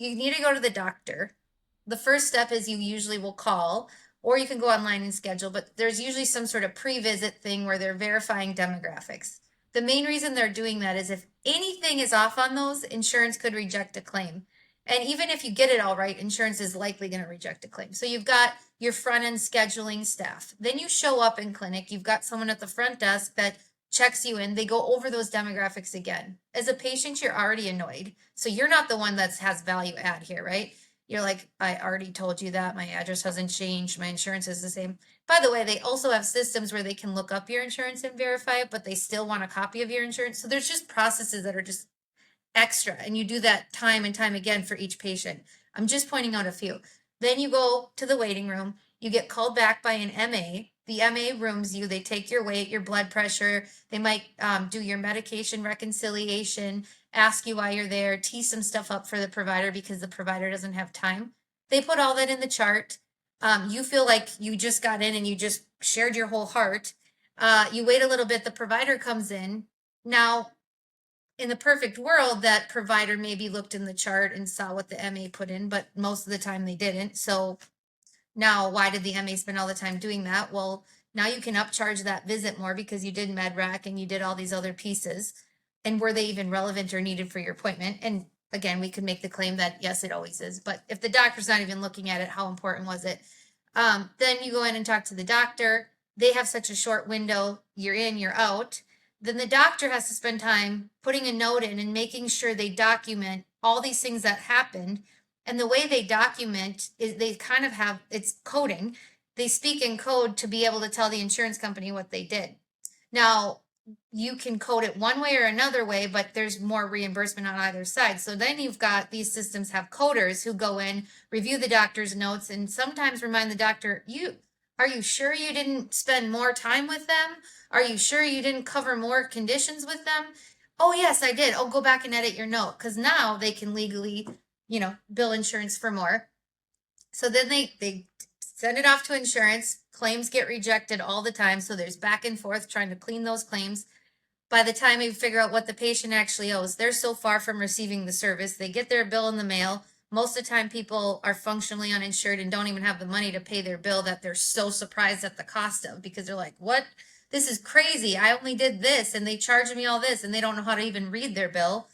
you need to go to the doctor. The first step is you usually will call, or you can go online and schedule, but there's usually some sort of pre-visit thing where they're verifying demographics. The main reason they're doing that is if anything is off on those, insurance could reject a claim. And even if you get it all right, insurance is likely going to reject a claim. So you've got your front end scheduling staff. Then you show up in clinic, you've got someone at the front desk that checks you in, they go over those demographics again. As a patient, you're already annoyed. So you're not the one that has value add here, right? You're like, I already told you that my address hasn't changed, my insurance is the same. By the way, they also have systems where they can look up your insurance and verify it, but they still want a copy of your insurance. So there's just processes that are just extra, and you do that time and time again for each patient. I'm just pointing out a few. Then you go to the waiting room, you get called back by an MA. The MA rooms you, they take your weight, your blood pressure, they might do your medication reconciliation, ask you why you're there, tee some stuff up for the provider because the provider doesn't have time. They put all that in the chart. You feel like you just got in and you just shared your whole heart. You wait a little bit, the provider comes in. Now, in the perfect world, that provider maybe looked in the chart and saw what the MA put in, but most of the time they didn't. So now, why did the MA spend all the time doing that? Well, now you can upcharge that visit more because you did MedRec and you did all these other pieces. And were they even relevant or needed for your appointment? And again, we could make the claim that yes, it always is. But if the doctor's not even looking at it, how important was it? Then you go in and talk to the doctor. They have such a short window. You're in, you're out. Then the doctor has to spend time putting a note in and making sure they document all these things that happened. And the way they document is they kind of have it's coding. They speak in code to be able to tell the insurance company what they did. Now, you can code it one way or another way, but there's more reimbursement on either side. So then you've got these systems have coders who go in, review the doctor's notes, and sometimes remind the doctor, are you sure you didn't spend more time with them? Are you sure you didn't cover more conditions with them? Oh, yes, I did. Oh, go back and edit your note because now they can legally, bill insurance for more. So then they send it off to insurance. Claims get rejected all the time. So there's back and forth trying to clean those claims. By the time you figure out what the patient actually owes, they're so far from receiving the service. They get their bill in the mail. Most of the time, people are functionally uninsured and don't even have the money to pay their bill that they're so surprised at the cost of because they're like, what? This is crazy. I only did this and they charged me all this and they don't know how to even read their bill.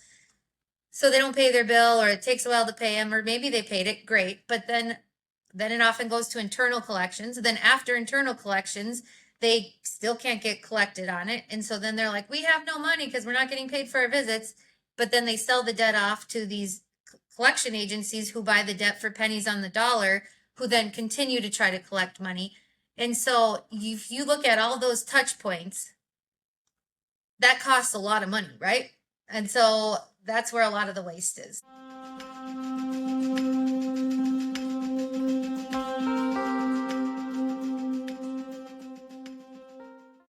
So they don't pay their bill or it takes a while to pay them or maybe they paid it, great. But then it often goes to internal collections. Then after internal collections, they still can't get collected on it. And so then they're like, we have no money because we're not getting paid for our visits. But then they sell the debt off to these collection agencies who buy the debt for pennies on the dollar, who then continue to try to collect money. And so if you look at all those touch points, that costs a lot of money, right? And so that's where a lot of the waste is.